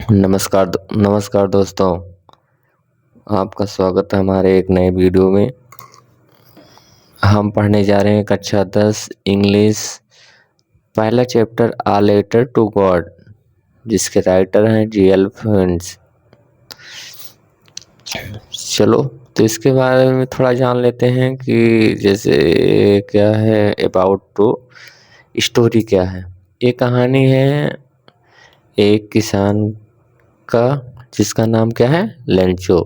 नमस्कार दोस्तों, आपका स्वागत है हमारे एक नए वीडियो में। हम पढ़ने जा रहे हैं कक्षा 10 इंग्लिश, पहला chapter a letter to God, जिसके राइटर हैं जी.एल. फ्रेंड्स। चलो तो इसके बारे में थोड़ा जान लेते हैं कि जैसे क्या है अबाउट टू स्टोरी क्या है। ये कहानी है एक किसान का, जिसका नाम क्या है, लेंचो।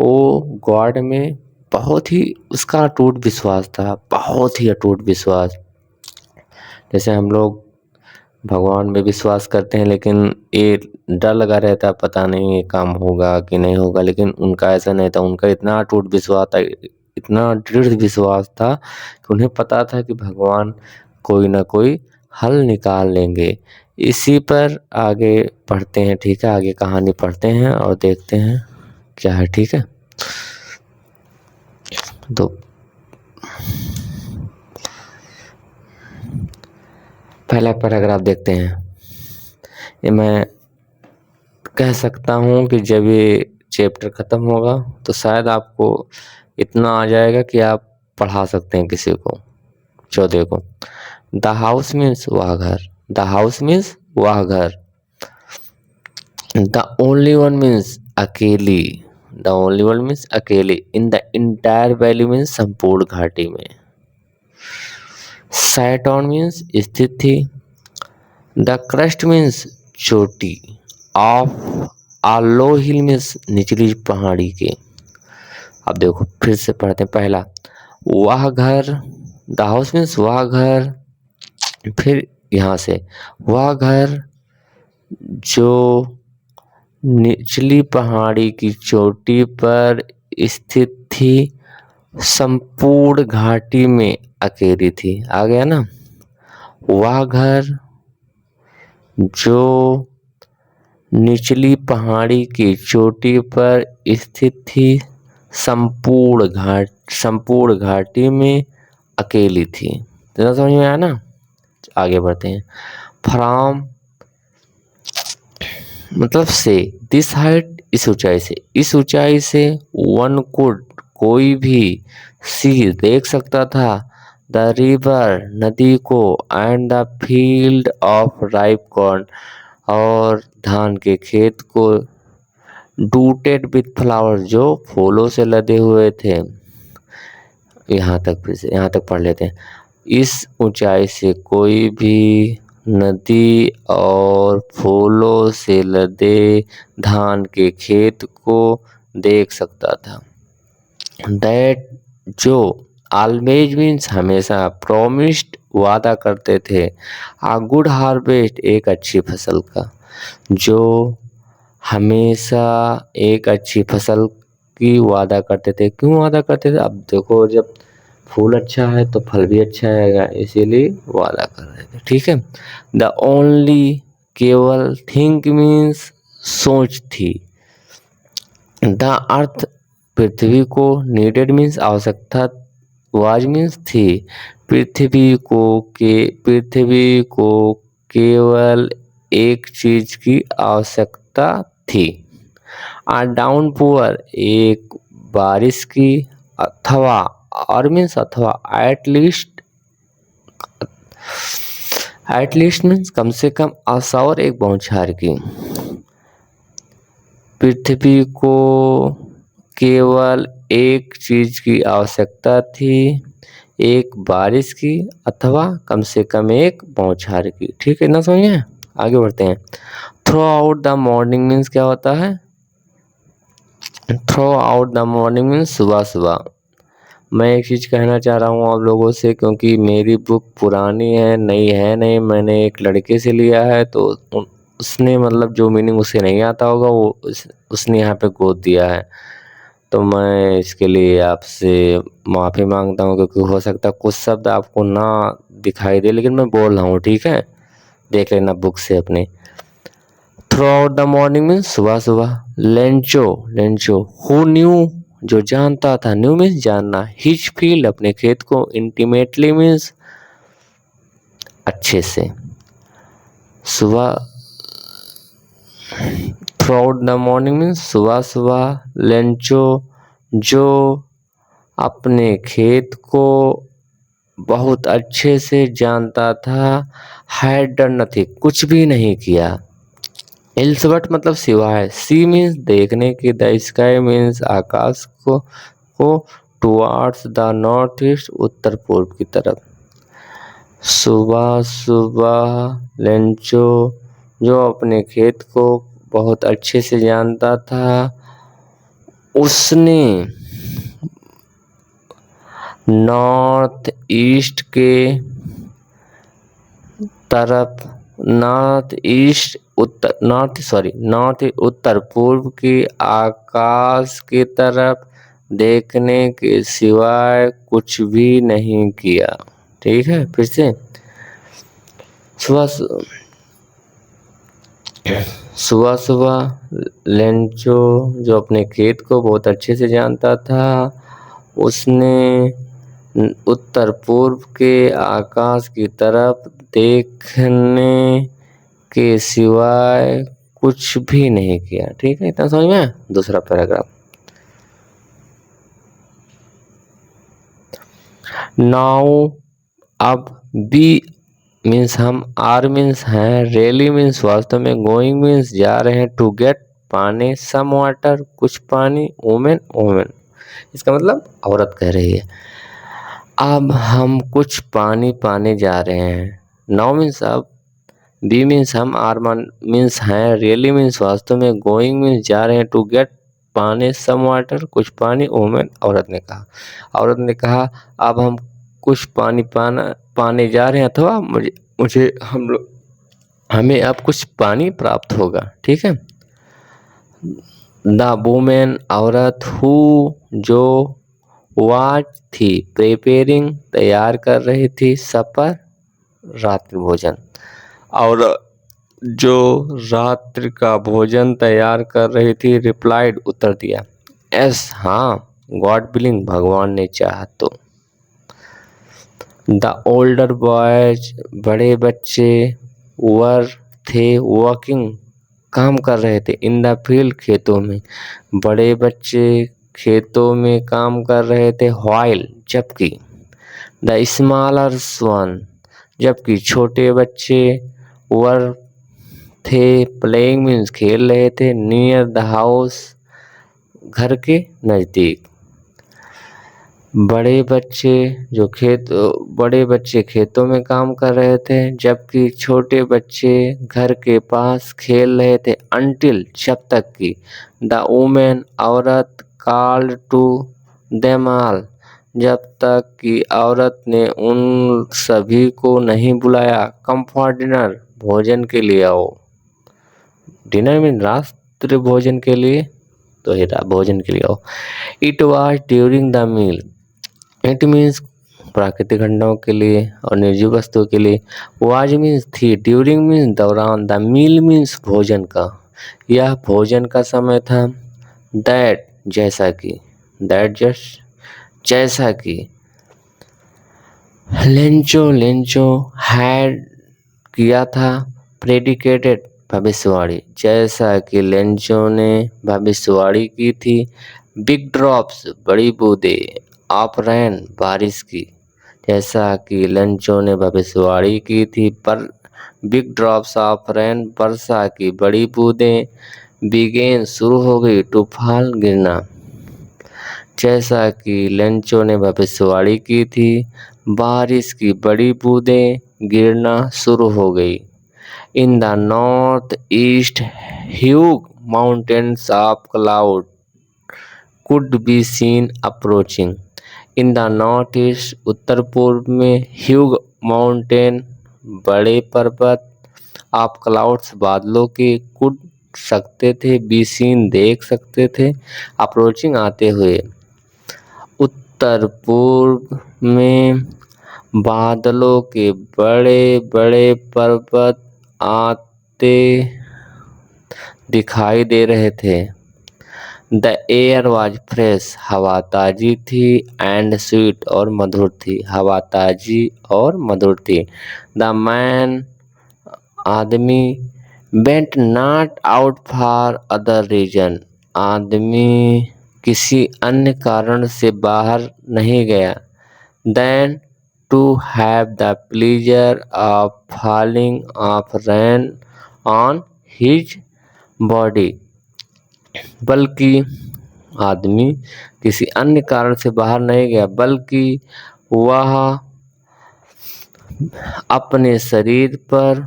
वो गॉड में बहुत ही उसका अटूट विश्वास था, बहुत ही अटूट विश्वास। जैसे हम लोग भगवान में विश्वास करते हैं, लेकिन ये डर लगा रहता, पता नहीं ये काम होगा कि नहीं होगा, लेकिन उनका ऐसा नहीं था। उनका इतना अटूट विश्वास था, इतना दृढ़ विश्वास था कि उन्हें पता था कि भगवान कोई ना कोई हल निकाल लेंगे। इसी पर आगे पढ़ते हैं, ठीक है। आगे कहानी पढ़ते हैं और देखते हैं क्या है, ठीक है। तो पहला पैराग्राफ देखते हैं। ये मैं कह सकता हूँ कि जब ये चैप्टर ख़त्म होगा तो शायद आपको इतना आ जाएगा कि आप पढ़ा सकते हैं किसी को, चौथे को। द हाउस मीन्स वह घर, द हाउस मीन्स वह घर। द ओनली वन मीन्स अकेली, द ओनली वन मीन्स अकेली। In the entire valley means संपूर्ण घाटी में। सैट ऑन मीन्स स्थित थी। द क्रस्ट मीन्स चोटी। Of a low hill means निचली पहाड़ी के। अब देखो फिर से पढ़ते हैं। पहला वह घर, द हाउस मीन्स वह घर। फिर यहाँ से वह घर जो निचली पहाड़ी की चोटी पर स्थित थी, संपूर्ण घाटी में अकेली थी। आ गया ना। वह घर जो निचली पहाड़ी की चोटी पर स्थित थी, संपूर्ण घाटी में अकेली थी। तो समझ में आया ना। आगे बढ़ते हैं। फ्रॉम मतलब से, दिस हाइट इस ऊंचाई से वन कुड कोई भी सी देख सकता था, द रिवर नदी को, and the field of ripe corn और धान के खेत को, डूटेड विथ फ्लावर जो फूलों से लदे हुए थे। यहाँ तक पढ़ लेते हैं। इस ऊंचाई से कोई भी नदी और फूलों से लदे धान के खेत को देख सकता था। दैट जो ऑलवेज मीन्स हमेशा, प्रोमिस्ड वादा करते थे, आ गुड हार्वेस्ट एक अच्छी फसल का, जो हमेशा एक अच्छी फसल की वादा करते थे। क्यों वादा करते थे? अब देखो, जब फूल अच्छा है तो फल भी अच्छा आएगा, इसीलिए वादा कर रहे थे, ठीक है। द ओनली केवल, थिंक मीन्स सोच थी। द अर्थ पृथ्वी को, नीडेड मीन्स आवश्यकता, वाज मीन्स थी। पृथ्वी को केवल एक चीज की आवश्यकता थी। आ डाउनपुअर एक बारिश की, अथवा, और मीन्स अथवा, एट लीस्ट मीन्स कम से कम, आशावर एक बौछार की। पृथ्वी को केवल एक चीज की आवश्यकता थी, एक बारिश की, अथवा कम से कम एक बौछार की। ठीक है ना, समझिए। आगे बढ़ते हैं। Throughout the morning means क्या होता है? Throughout the morning means सुबह सुबह। मैं एक चीज़ कहना चाह रहा हूँ आप लोगों से, क्योंकि मेरी बुक पुरानी है, नई है नहीं। मैंने एक लड़के से लिया है, तो उसने मतलब जो मीनिंग उसे नहीं आता होगा वो उसने यहाँ पे गोद दिया है। तो मैं इसके लिए आपसे माफ़ी मांगता हूँ, क्योंकि हो सकता है कुछ शब्द आपको ना दिखाई दे, लेकिन मैं बोल रहा हूँ, ठीक है। देख लेना बुक से अपने। Through out the morning means सुबह सुबह। लेंचो हु न्यू जो जानता था, न्यू मीन्स जानना। हिज फील्ड अपने खेत को, इंटीमेटली मीन्स अच्छे से। सुबह थ्रू द मॉर्निंग मीन्स सुबह सुबह। लेंचो जो अपने खेत को बहुत अच्छे से जानता था, हैड डन नथिंग कुछ भी नहीं किया। एल्सबट मतलब सिवाय, सी मीन्स देखने की, द स्काई मीन्स आकाश को टुवार्ड्स द नॉर्थ ईस्ट उत्तर पूर्व की तरफ। सुबह सुबह लेंचो जो अपने खेत को बहुत अच्छे से जानता था, उसने नॉर्थ ईस्ट के तरफ नॉर्थ उत्तर पूर्व की आकाश की तरफ देखने के सिवाय कुछ भी नहीं किया। ठीक है, फिर से सुबह सुबह लेंचो जो अपने खेत को बहुत अच्छे से जानता था, उसने उत्तर पूर्व के आकाश की तरफ देखने के सिवाय कुछ भी नहीं किया। ठीक है, इतना समझ में आया? दूसरा पैराग्राफ। नाउ अब बी मीन्स हम, आर मीन्स हैं, रेली मीन्स वास्तव में, गोइंग मीन्स जा रहे हैं, टू गेट पाने, सम वाटर कुछ पानी, वुमेन वुमेन इसका मतलब औरत कह रही है। अब हम कुछ पानी पाने जा रहे हैं। नाउ मीन्स अब, बी मीन्स हम, आर मीन्स हैं, रियली मीन्स वास्तव में, गोइंग मीन्स जा रहे हैं, टू गेट पाने, सम वाटर कुछ पानी, वुमेन औरत ने कहा अब हम कुछ पानी पाने जा रहे हैं, अथवा मुझे हमें अब कुछ पानी प्राप्त होगा। ठीक है। द वुमेन औरत, हु जो, वाज थी, प्रिपेयरिंग तैयार कर रही थी, सपर रात्रि भोजन, और जो रात्रि का भोजन तैयार कर रही थी, रिप्लाइड उत्तर दिया, एस हाँ, गॉड विलिंग भगवान ने चाहा तो। द ओल्डर बॉयज बड़े बच्चे, वर थे, वर्किंग काम कर रहे थे, इन द फील्ड खेतों में, बड़े बच्चे खेतों में काम कर रहे थे, व्हाइल जबकि, द स्मॉलर्स वन जबकि छोटे बच्चे, वर थे, प्लेइंग मीन्स खेल रहे थे, नियर द हाउस घर के नज़दीक। बड़े बच्चे खेतों में काम कर रहे थे, जबकि छोटे बच्चे घर के पास खेल रहे थे, अनटिल जब तक कि, द वुमेन औरत, कॉल्ड टू देम ऑल जब तक कि औरत ने उन सभी को नहीं बुलाया, कम फॉर डिनर भोजन के लिए आओ। डिनर मीन रात्रि भोजन के लिए, तो हीरा भोजन के लिए आओ। It was during the meal, it means प्राकृतिक घटनाओं के लिए और निर्जीव वस्तुओं के लिए, वाज मीन्स थी, ड्यूरिंग मीन्स दौरान, द मील मीन्स भोजन का, यह भोजन का समय था, दैट जैसा कि, दैट जस्ट जैसा कि, लेंचो हैड किया था, प्रेडिकेटेड भविष्यवाणी जैसा कि लेंचो ने भविष्यवाणी की थी, बिग ड्रॉप्स बड़ी बूंदें, ऑफ रेन बारिश की, जैसा कि लेंचो ने भविष्यवाणी की थी, पर बिग ड्रॉप्स ऑफ रेन वर्षा की बड़ी बूंदें, बिगेन शुरू हो गई, टू फॉल गिरना, जैसा कि लेंचो ने भविष्यवाणी की थी, बारिश की बड़ी बूंदें गिरना शुरू हो गई। In the north east huge mountains of cloud could be seen approaching, in the north east उत्तर पूर्व में, ह्यूज माउंटेन बड़े पर्वत, ऑफ क्लाउड्स बादलों के, कुड सकते थे, बी सीन देख सकते थे, अप्रोचिंग आते हुए, उत्तर पूर्व में बादलों के बड़े बड़े पर्वत आते दिखाई दे रहे थे। द एयर वॉज फ्रेश, हवा ताजी थी, एंड स्वीट और मधुर थी, हवा ताजी और मधुर थी। द मैन आदमी, went not out for other reason, आदमी किसी अन्य कारण से बाहर नहीं गया, than to have the pleasure of falling of rain on his body, बल्कि आदमी किसी अन्य कारण से बाहर नहीं गया बल्कि वह अपने शरीर पर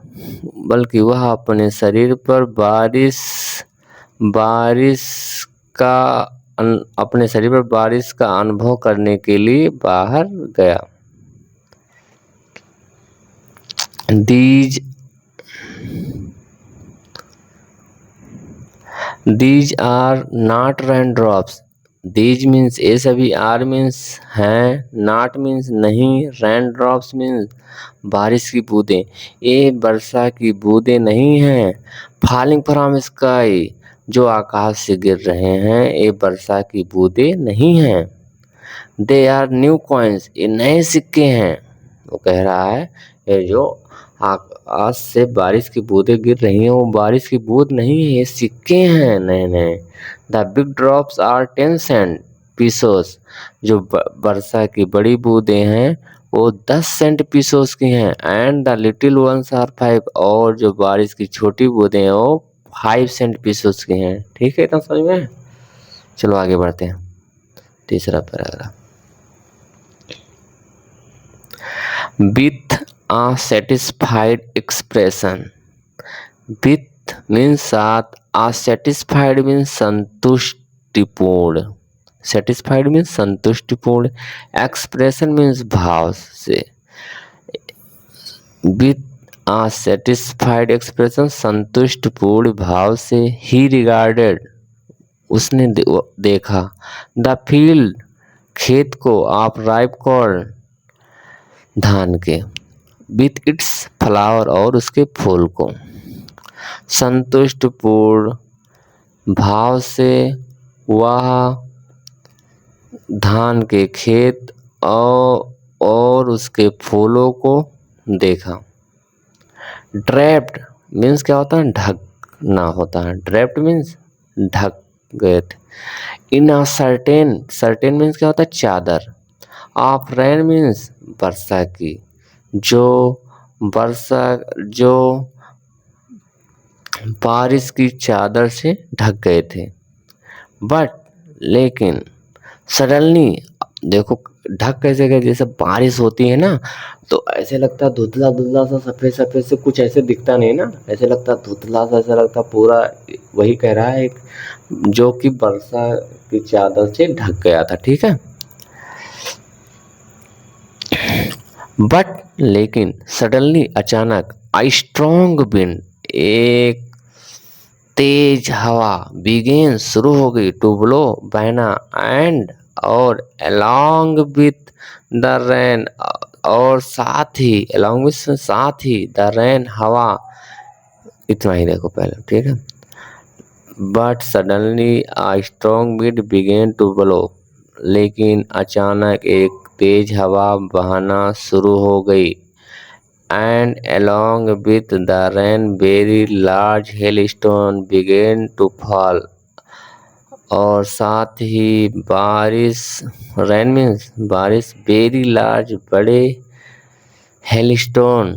बारिश का अनुभव करने के लिए बाहर गया। These are not raindrops. These means ये सभी are means हैं, not means नहीं, raindrops means बारिश की बूंदें। ये वर्षा की बूंदें नहीं हैं। Falling from sky जो आकाश से गिर रहे हैं ये वर्षा की बूंदें नहीं हैं। They are new coins ये नए सिक्के हैं। वो कह रहा है ये जो आकाश से बारिश की बूंदें गिर रही हैं वो बारिश की बूंद नहीं है, ये सिक्के हैं नए नए। The big drops are 10 cent pieces जो वर्षा की बड़ी बूंदें हैं वो 10 सेंट पीसोस की हैं। And the little ones are 5 और जो बारिश की छोटी बूंदें हैं वो 5 सेंट पीसोस की हैं। ठीक है, इतना समझ में? चलो आगे बढ़ते हैं। तीसरा paragraph. With a satisfied expression. With means साथ, a satisfied means संतुष्टिपूर्ण, satisfied means संतुष्टिपूर्ण, expression means भाव से। With a satisfied expression संतुष्टिपूर्ण भाव से he regarded उसने देखा the field खेत को of ripe corn धान के विथ इट्स फ्लावर और उसके फूल को। संतुष्टपूर्ण भाव से वह धान के खेत और उसके फूलों को देखा। ड्रैप्ड मीन्स क्या होता है? ढकना होता है। ड्रैप्ड मीन्स ढक गए थे। इन अ सर्टेन मीन्स क्या होता है? चादर। ऑफ रेन मीन्स वर्षा की, जो बारिश की चादर से ढक गए थे। बट लेकिन सडनली देखो ढक कैसे गए? जैसे बारिश होती है ना तो ऐसे लगता है धुंधला धुंधला सा सफेद सफेद से, कुछ ऐसे दिखता नहीं ना, ऐसे लगता धुंधला सा, ऐसा लगता पूरा। वही कह रहा है जो कि वर्षा की चादर से ढक गया था। ठीक है, बट लेकिन सडनली अचानक आई स्ट्रॉन्ग विंड एक तेज हवा बिगेन शुरू हो गई टू ब्लो बहना एंड और अलोंग विथ द रेन और साथ ही द रेन हवा। इतना ही देखो पहले। ठीक है, but suddenly a strong wind began to blow लेकिन अचानक एक तेज हवा बहना शुरू हो गई। And along with the rain very large hailstone began to fall और साथ ही रेन मीन्स बारिश, वेरी लार्ज बड़े, hailstone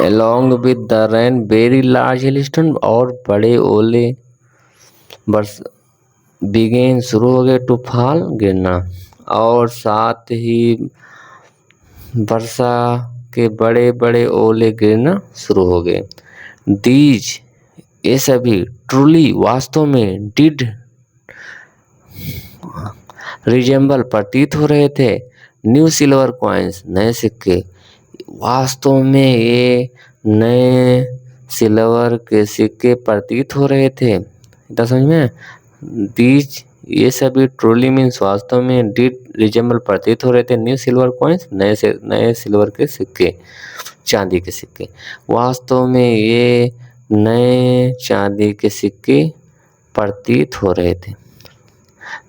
along with the rain very large hailstone और बड़े ओले बिगेन शुरू हो गए टू फॉल गिरना और साथ ही वर्षा के बड़े बड़े ओले गिरना शुरू हो गए। दीज ये सभी ट्रूली वास्तव में डिड रिजेंबल प्रतीत हो रहे थे न्यू सिल्वर कॉइन्स नए सिक्के। वास्तव में ये नए सिल्वर के सिक्के प्रतीत हो रहे थे। इतना समझ में? दीज ये सभी ट्रूली मीन्स वास्तव में, डिड रिजेंबल प्रतीत हो रहे थे न्यू सिल्वर कॉइन्स नए सिल्वर के सिक्के। चांदी के सिक्के। वास्तव में ये नए चांदी के सिक्के प्रतीत हो रहे थे।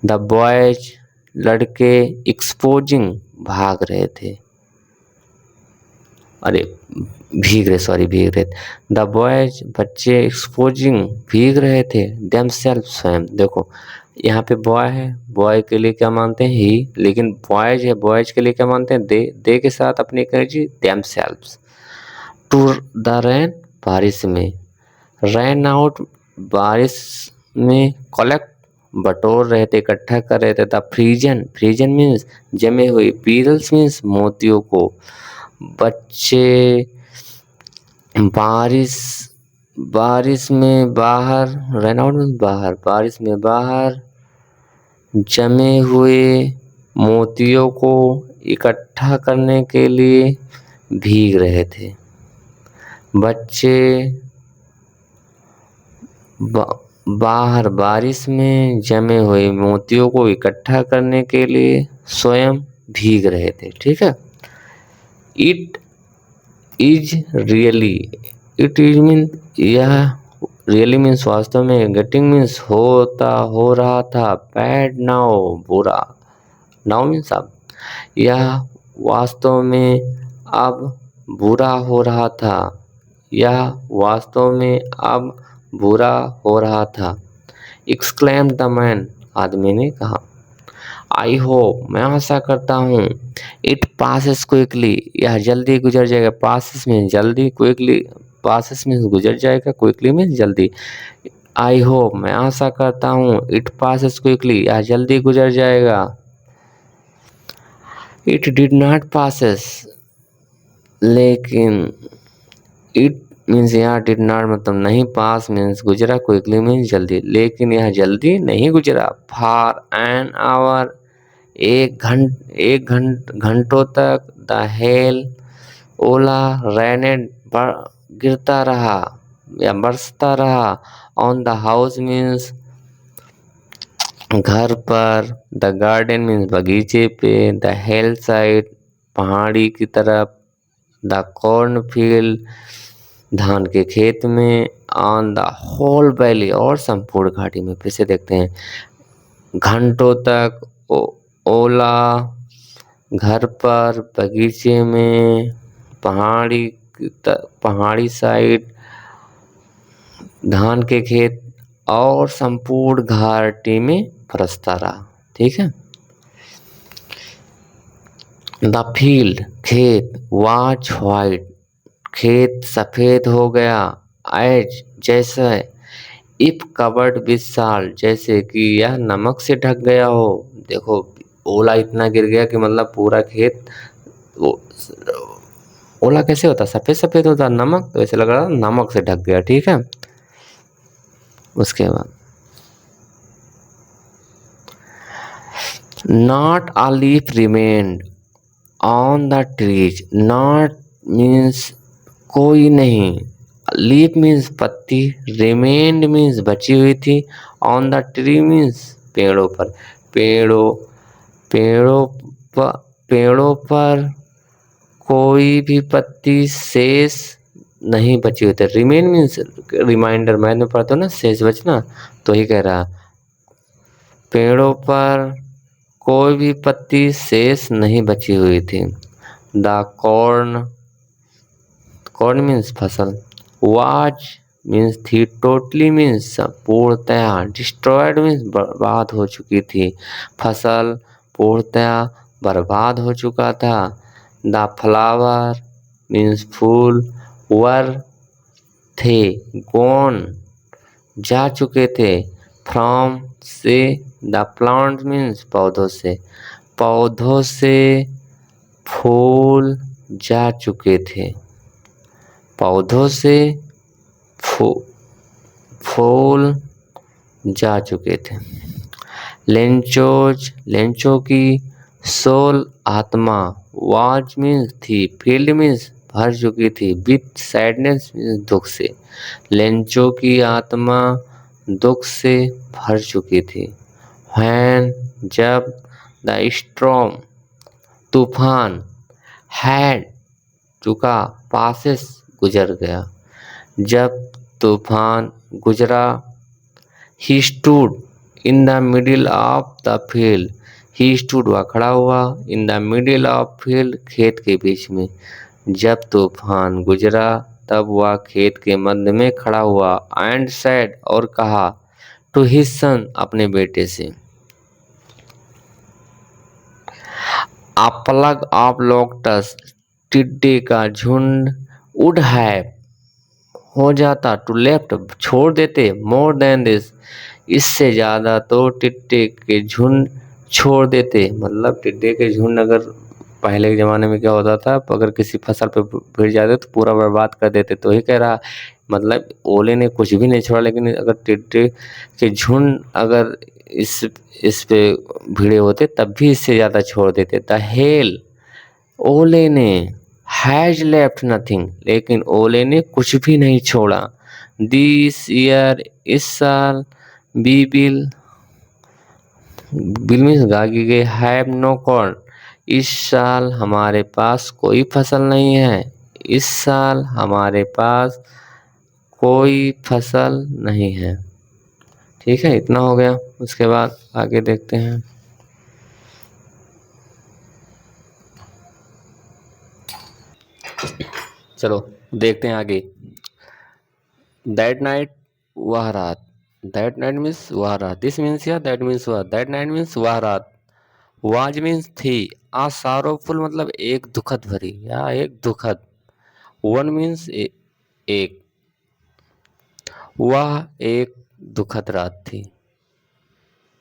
द बॉयज, लड़के, एक्सपोजिंग, भाग रहे थे, अरे भीग रहे थे। द बॉयज, बच्चे, एक्सपोजिंग, भीग रहे थे, देमसेल्फ, स्वयं। देखो यहाँ पे बॉय है, बॉय के लिए क्या मानते हैं? ही। लेकिन बॉयज है, बॉयज के लिए क्या मानते हैं? दे के साथ अपनी energy, themselves. To the rain, बारिश में। रैन आउट, बारिश में। कलेक्ट, बटोर रहे थे, इकट्ठा कर रहे थे। द फ्रीजन, फ्रीजन मीन्स जमे हुए। पीरल्स मीन्स मोतियों को। बच्चे, बारिश, बारिश में बाहर। रैन आउट मीन्स बाहर, बारिश में बाहर जमे हुए मोतियों को इकट्ठा करने के लिए भीग रहे थे। बच्चे बाहर बारिश में जमे हुए मोतियों को इकट्ठा करने के लिए स्वयं भीग रहे थे। ठीक है। It is really, it is mean यह, रियली मीन्स वास्तव में, गेटिंग मीन्स होता, हो रहा था, बैड नाउ, बुरा, नाउ मीन्स अब, यह वास्तव में अब बुरा हो रहा था, यह वास्तव में अब बुरा हो रहा था। एक्सक्लेम्ड द मैन, आदमी ने कहा। आई होप, मैं आशा करता हूँ। इट पासेस क्विकली, यह जल्दी गुजर जाएगा। पासेस में जल्दी, क्विकली, पासेस में गुजर जाएगा, क्विकली में जल्दी। आई होप, मैं आशा करता हूँ। इट पासेस क्विकली, यह जल्दी गुजर जाएगा। इट डिड नॉट पासेस, लेकिन इट मीन्स यहाँ डिड नॉट मतलब नहीं, पास मीन्स गुजरा, क्विकली मीन्स जल्दी, लेकिन यह जल्दी नहीं गुजरा। फॉर एन आवर, घंटों तक। द हेल, ओला, रेनेड, गिरता रहा या बरसता रहा। ऑन द हाउस मीन्स घर पर। द गार्डन मीन्स बगीचे पे। द हिल साइड, पहाड़ी की तरफ। द कॉर्न फील्ड, धान के खेत में। ऑन द होल वैली, और संपूर्ण घाटी में। फिर से देखते हैं। घंटों तक, ओला, घर पर, बगीचे में, पहाड़ी साइड, धान के खेत, और संपूर्ण घाटी में बरसता रहा। ठीक है। द फील्ड, खेत। वाज व्हाइट, खेत सफेद हो गया। एज, जैसे। इफ कवर्ड विद साल्ट, जैसे कि यह नमक से ढक गया हो। देखो ओला इतना गिर गया कि मतलब पूरा खेत, ओला कैसे होता? सफेद सफेद होता, नमक, तो ऐसे लग रहा नमक से ढक गया। ठीक है। उसके बाद not a leaf remained on the trees. Not means कोई नहीं, लीफ मीन्स पत्ती, रिमेन्ड मीन्स बची हुई थी, ऑन द ट्री मीन्स पेड़ों पर। पेड़ों पर कोई भी पत्ती शेष नहीं बची हुई थी। रिमेन मीन्स रिमाइंडर, मैंने पढ़ता हूँ ना, शेष बचना, तो ही कह रहा पेड़ों पर कोई भी पत्ती शेष नहीं बची हुई थी। द कॉर्न, कॉर्न मीन्स फसल। वाज मीन्स थी, टोटली मीन्स पूर्णतया, डिस्ट्रॉयड मीन्स बर्बाद हो चुकी थी, फसल पूर्णतया बर्बाद हो चुका था। द फ्लावर मीन्स फूल, वर थे, गॉन जा चुके थे, फ्रॉम से। द प्लांट मीन्स पौधों से, पौधों से फूल जा चुके थे, पौधों से फूल जा चुके थे। लेंचोज, लेंचो की सोल, आत्मा। वाज मीन्स थी, फील्ड मीन्स भर चुकी थी, विथ सैडनेस मीन्स दुख से। लेंचो की आत्मा दुख से भर चुकी थी। व्हेन, जब। द स्टॉर्म, तूफान। हैड, चुका, पासेस गुजर गया। जब तूफान गुजरा, he stood in the middle of the field. He stood वह खड़ा हुआ, in the middle of field खेत के बीच में। जब तूफान गुजरा तब वह खेत के मध्य में खड़ा हुआ, एंड सेड और कहा, टू हिज सन अपने बेटे से, आ प्लग ऑफ लोकटस टिड्डे का झुंड वुड हैव हो जाता, टू लेफ्ट छोड़ देते, मोर देन दिस इससे ज्यादा तो टिड्डे के झुंड छोड़ देते। मतलब टिड्डे के झुंड अगर पहले के ज़माने में क्या होता था, अगर किसी फसल पे भिड़ जाते तो पूरा बर्बाद कर देते। तो ही कह रहा, मतलब ओले ने कुछ भी नहीं छोड़ा, लेकिन अगर टिड्डे के झुंड अगर इस पे भिड़े होते तब भी इससे ज़्यादा छोड़ देते। द हेल ओले ने हैज लेफ्ट नथिंग, लेकिन ओले ने कुछ भी नहीं छोड़ा। दिस ईयर इस साल वी बिल मीन्स गागी गए, हैव नो कॉर्न इस साल हमारे पास कोई फसल नहीं है। इस साल हमारे पास कोई फसल नहीं है। ठीक है, इतना हो गया। उसके बाद आगे देखते हैं। चलो देखते हैं आगे। दैट नाइट वह रात, दैट नाइट मीन्स वह रात, दिस मीन्स या दैट मीन्स वह, दैट नाइट मीन्स वह रात, वाज मीन्स थी, आ सारोफुल मतलब एक दुखद भरी या एक दुखद, वन मीन्स एक, वह एक दुखद रात थी।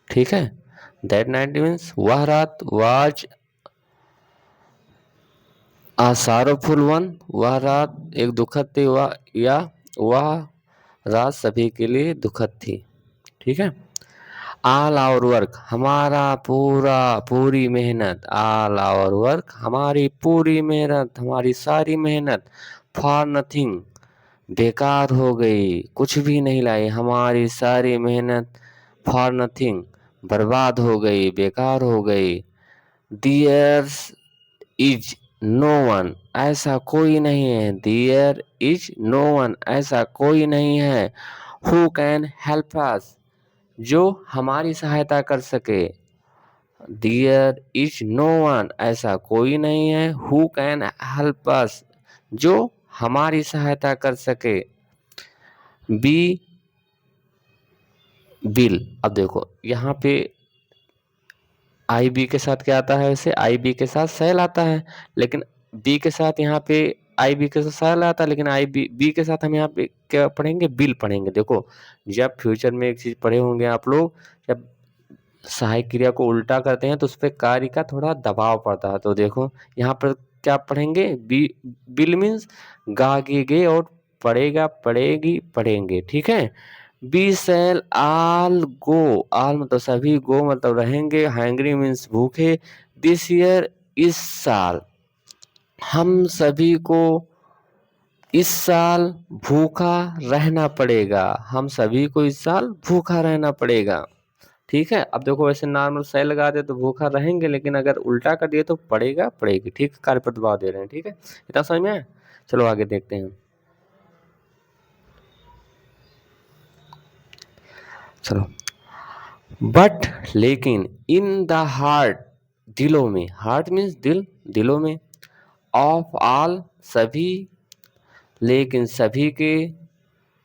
ठीक है, दैट नाइट मीन्स वह रात, वाज आ सारोफुल वन वह रात एक दुखद थी, वह या वह रात सभी के लिए दुखद थी। ठीक है, ऑल आवर वर्क हमारा पूरी मेहनत, ऑल आवर वर्क हमारी पूरी मेहनत, हमारी सारी मेहनत, फॉर नथिंग बेकार हो गई, कुछ भी नहीं लाई, हमारी सारी मेहनत फॉर नथिंग बर्बाद हो गई, बेकार हो गई। देयर इज नो वन ऐसा कोई नहीं है, देयर इज नो वन ऐसा कोई नहीं है, हु कैन हेल्प अस जो हमारी सहायता कर सके। देयर इज नो वन ऐसा कोई नहीं है, हु कैन हेल्प अस जो हमारी सहायता कर सके। बी बिल, अब देखो यहाँ पे आई बी के साथ क्या आता है, वैसे आई बी के साथ सेल आता है, लेकिन बी के साथ यहाँ पे आई बी के साथ सेल आता है, लेकिन आई बी के साथ हम यहाँ पे क्या पढ़ेंगे, बिल पढ़ेंगे। देखो जब फ्यूचर में एक चीज पढ़े होंगे आप लोग, जब सहायक क्रिया को उल्टा करते हैं तो उस पर कार्य का थोड़ा दबाव पड़ता है। तो देखो यहाँ पर क्या पढ़ेंगे, बी बिल मीन्स गागेगे और पढ़ेगा पढ़ेगी पढ़ेंगे। ठीक है, बी सेल आल गो, आल मतलब सभी, गो मतलब रहेंगे, हैंग्री मीन्स भूखे, दिस ईयर इस साल, हम सभी को इस साल भूखा रहना पड़ेगा, हम सभी को इस साल भूखा रहना पड़ेगा। ठीक है, अब देखो वैसे नॉर्मल सेल लगा दे तो भूखा रहेंगे, लेकिन अगर उल्टा कर दिए तो पड़ेगा पड़ेगी। ठीक, कार्य पर दबाव दे रहे हैं। ठीक है, इतना समझ में आया? चलो आगे देखते हैं। चलो, बट लेकिन इन द हार्ट दिलों में, हार्ट मीन्स दिल, दिलों में, ऑफ ऑल सभी, लेकिन सभी के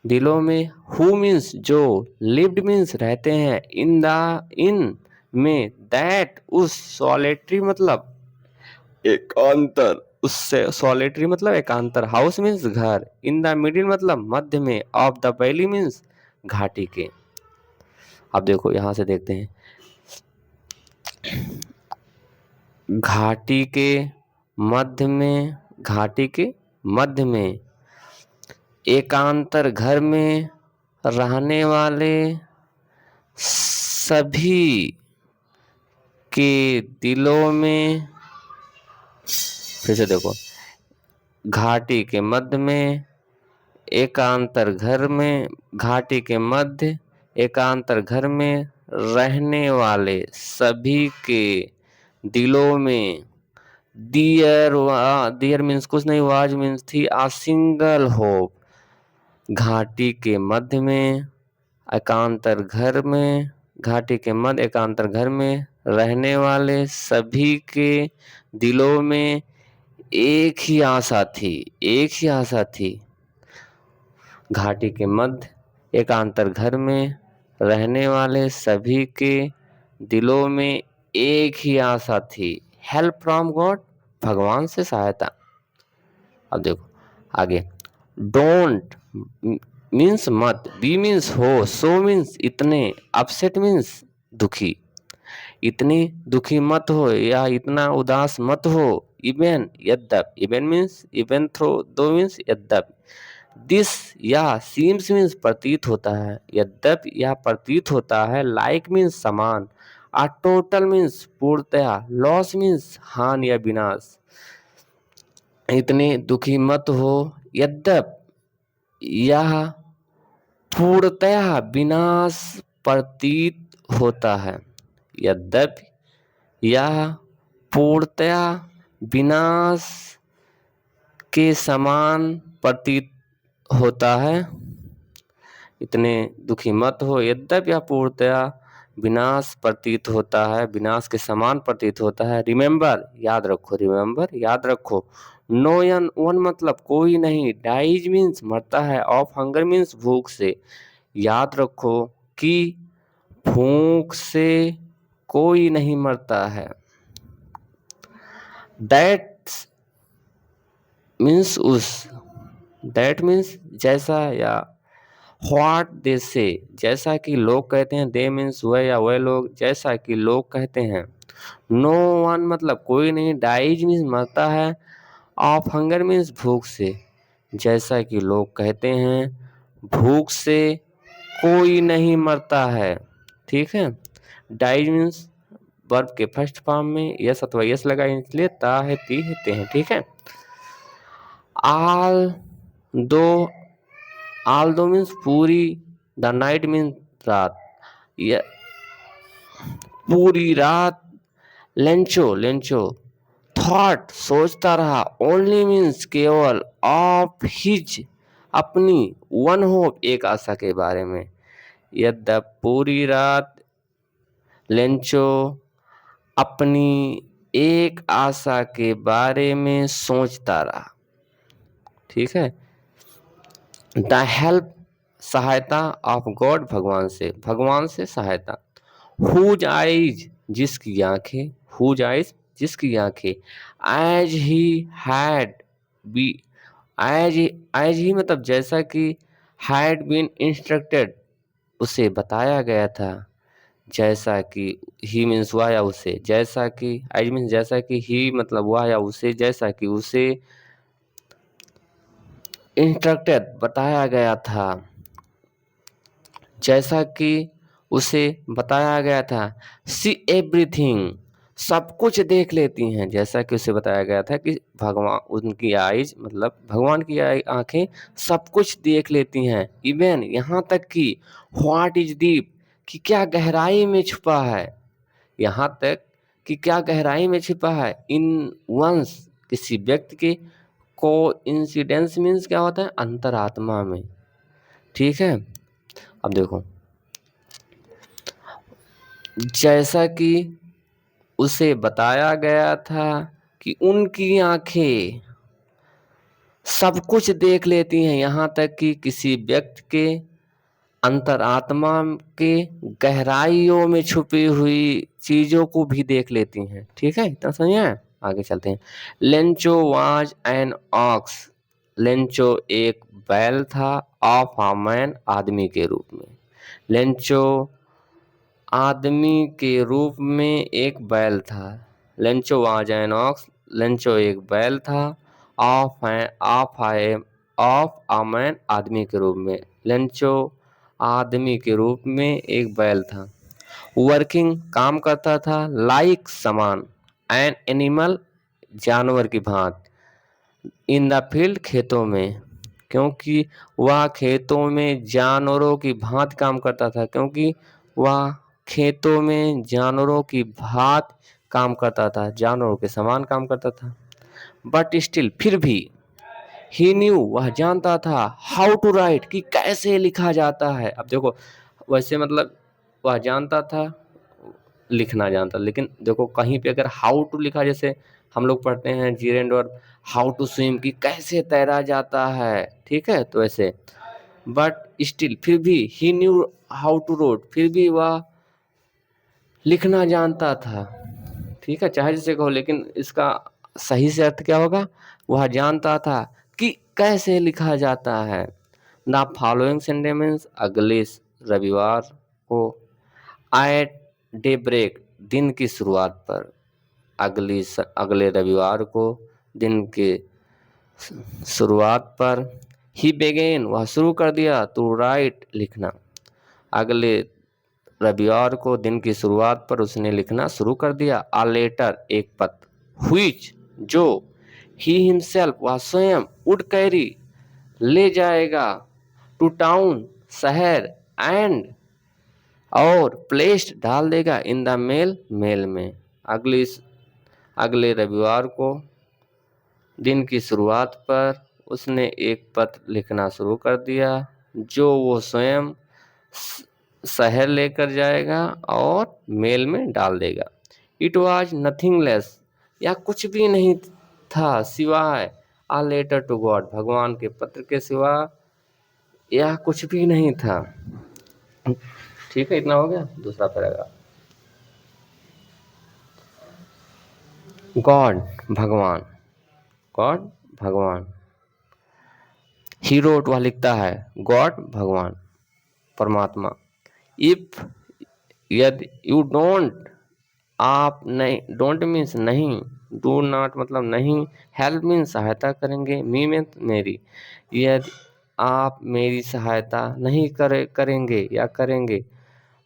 दिलों में, हु मीन्स जो, लिव्ड मीन्स रहते हैं, इन द इन में, दैट उस, सॉलिटरी मतलब एकांतर, उससे सॉलिटरी मतलब एकांतर, हाउस मीन्स घर, इन द मिडिल मतलब मध्य में, ऑफ द वैली मीन्स घाटी के। अब देखो यहां से देखते हैं, घाटी के मध्य में, घाटी के मध्य में, एकांतर घर में रहने वाले सभी के दिलों में, फिर से देखो, घाटी के मध्य में, एकांतर घर में, घाटी के मध्य एकांतर घर में रहने वाले सभी के दिलों में, दियर मीन्स कुछ नहीं, वाज मीन्स थी, आ सिंगल होप, घाटी के मध्य में, एकांतर घर में, घाटी के मध्य एकांतर घर में रहने वाले सभी के दिलों में एक ही आशा थी, एक ही आशा थी। घाटी के मध्य एकांतर घर में रहने वाले सभी के दिलों में एक ही आशा थी, हेल्प फ्रॉम गॉड, भगवान से सहायता। अब देखो आगे, डोंट मीन्स मत, बी मीन्स हो, सो मीन्स इतने, अपसेट मीन्स दुखी, इतनी दुखी मत हो या इतना उदास मत हो, इवन यद्यप, even means even though, though means यद्यप, दिस या सीम्स मीन्स प्रतीत होता है, यद्यप या प्रतीत होता है, लाइक मीन्स समान, आ टोटल मीन्स पूर्णतया, लॉस मीन्स हानि या विनाश, इतने दुखी मत हो, यद्यप यह पूर्णतया विनाश प्रतीत होता है, यद्यपि यह पूर्णतया विनाश के समान प्रतीत होता है, इतने दुखी मत हो, यद्यपि यह पूर्णतया विनाश प्रतीत होता है, विनाश के समान प्रतीत होता है। रिमेंबर याद रखो, रिमेंबर याद रखो, नो वन मतलब कोई नहीं, डाइज मीन्स मरता है, ऑफ हंगर मीन्स भूख से, याद रखो कि भूख से कोई नहीं मरता है। दैट मीन्स उस, दैट मीन्स जैसा या व्हाट दे से, जैसा कि लोग कहते हैं, दे मीन्स वह या वह लोग, जैसा कि लोग कहते हैं। नो वन मतलब कोई नहीं, डाइज मीन्स मरता है, ऑफ हंगर मीन्स भूख से, जैसा कि लोग कहते हैं, भूख से कोई नहीं मरता है, ठीक है। डाइज मीन्स वर्ब के फर्स्ट फॉर्म में यस अथवा यस लगा, इसलिए ता है, ती है, ते हैं, ठीक है। आल दो, आल दो मीन्स पूरी, द नाइट मीन्स रात, ये पूरी रात, लेंचो लेंचो, थॉट सोचता रहा, ओनली मीन्स केवल, ऑफ हिज अपनी, वन होप एक आशा के बारे में, यद्यप पूरी रात लेंचो अपनी एक आशा के बारे में सोचता रहा, ठीक है। द हेल्प सहायता, ऑफ गॉड भगवान से सहायता। हुज आइज जिसकी आंखें, हुज आइज जिसकी आंखें, as he had been, as he मतलब जैसा कि, हैड बीन इंस्ट्रक्टेड उसे बताया गया था, जैसा कि, ही मीन्स वह या उसे, जैसा कि, एज मीन्स जैसा कि, ही मतलब वह या उसे, जैसा कि उसे इंस्ट्रक्टेड बताया गया था, जैसा कि उसे बताया गया था। सी एवरीथिंग सब कुछ देख लेती हैं, जैसा कि उसे बताया गया था कि भगवान, उनकी आईज मतलब भगवान की आंखें सब कुछ देख लेती हैं, इवन यहाँ तक कि व्हाट इज डीप कि क्या गहराई में छुपा है, यहाँ तक कि क्या गहराई में छिपा है, इन वंस किसी व्यक्ति के, को इंसिडेंस मीन्स क्या होता है, अंतरात्मा में, ठीक है। अब देखो, जैसा कि उसे बताया गया था कि उनकी आंखें सब कुछ देख लेती हैं, यहाँ तक कि किसी व्यक्ति के अंतरात्मा के गहराइयों में छुपी हुई चीजों को भी देख लेती हैं, ठीक है, इतना समझ आया। आगे चलते हैं। Lencho was an ox, Lencho एक बैल था, ऑफ अ मैन आदमी के रूप में, लेंचो आदमी के रूप में एक बैल था, Lencho was an ox, Lencho एक बैल था, ऑफ अ मैन आदमी के रूप में, लेंचो आदमी के रूप में एक बैल था। वर्किंग काम करता था, लाइक समान, एन एनिमल जानवर की भांति, इन द फील्ड खेतों में, क्योंकि वह खेतों में जानवरों की भांति काम करता था, क्योंकि वह खेतों में जानवरों की भांति काम करता था, जानवरों के समान काम करता था। बट स्टिल फिर भी ही न्यू वह जानता था हाउ टू राइट कि कैसे लिखा जाता है। अब देखो वैसे मतलब वह जानता था, लिखना जानता, लेकिन देखो कहीं पे अगर हाउ टू लिखा, जैसे हम लोग पढ़ते हैं जीरेंड और हाउ टू स्विम कि कैसे तैरा जाता है, ठीक है, तो ऐसे। बट स्टिल फिर भी ही न्यू हाउ टू रोड, फिर भी वह लिखना जानता था, ठीक है, चाहे जिसे कहो, लेकिन इसका सही से अर्थ क्या होगा, वह जानता था कि कैसे लिखा जाता है। द फॉलोइंग सेंटेंस अगले रविवार को, एट डे ब्रेक दिन की शुरुआत पर, अगले रविवार को दिन के शुरुआत पर, ही बेगेन वह शुरू कर दिया, टू राइट लिखना, अगले रविवार को दिन की शुरुआत पर उसने लिखना शुरू कर दिया। आ लेटर एक पत्र, व्हिच जो, ही हिमसेल्फ वह स्वयं, वुड कैरी ले जाएगा, टू टाउन शहर, एंड और प्लेस्ड डाल देगा, इन द मेल मेल में। अगले रविवार को दिन की शुरुआत पर उसने एक पत्र लिखना शुरू कर दिया जो वो स्वयं शहर लेकर जाएगा और मेल में डाल देगा। इट वॉज नथिंग लेस, या कुछ भी नहीं था सिवाय, आ लेटर टू गॉड भगवान के पत्र के सिवा यह कुछ भी नहीं था। ठीक है, इतना हो गया। दूसरा पैराग्राफ, गॉड भगवान, गॉड भगवान, ही रोट वह लिखता है, गॉड भगवान परमात्मा, इफ यदि, यू डोंट आप नहीं, डोंट मीन्स नहीं, डू नॉट मतलब नहीं, हेल्प मीन्स सहायता करेंगे, मी मीन्स मेरी, यदि आप मेरी सहायता नहीं करेंगे या करेंगे,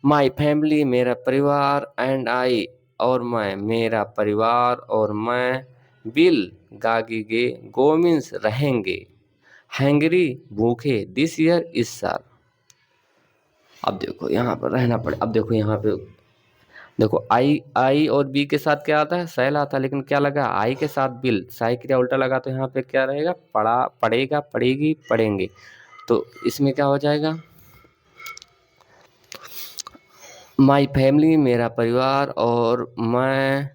माई फैमिली मेरा परिवार, एंड आई और मैं, मेरा परिवार और मैं, विल गागीगे, गो मीन्स रहेंगे, हैंगरी भूखे, दिस ईयर इस साल। अब देखो यहाँ पर रहना पड़े, अब देखो यहाँ पे देखो आई और बी के साथ क्या आता है, सैल आता है, लेकिन क्या लगा आई के साथ बिल, साई क्रिया उल्टा लगा, तो यहाँ पे क्या रहेगा, पड़ेगा, पड़ेगी, पढ़ेंगे, तो इसमें क्या हो जाएगा, माई फैमिली मेरा परिवार और मैं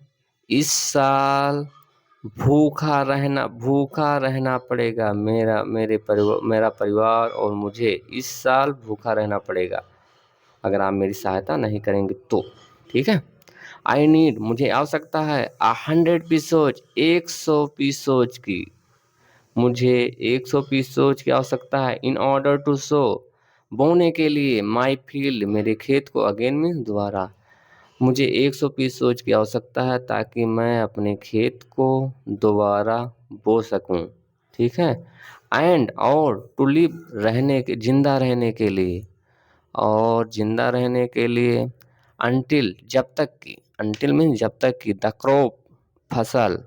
इस साल भूखा रहना पड़ेगा, मेरा परिवार और मुझे इस साल भूखा रहना पड़ेगा अगर आप मेरी सहायता नहीं करेंगे तो, ठीक है। आई नीड मुझे आवश्यकता है, 100 पीसोज 100 पीसोज की, मुझे 100 पीसोज की आवश्यकता है, इन ऑर्डर टू सो बोने के लिए, माई फील्ड मेरे खेत को, अगेन मीन दोबारा, मुझे 100 पीस सोच की आवश्यकता है ताकि मैं अपने खेत को दोबारा बो सकूं, ठीक है। एंड और टू लिव रहने के, जिंदा रहने के लिए, और जिंदा रहने के लिए, अनटिल जब तक की, अनटिल मीन जब तक की, द क्रॉप फसल,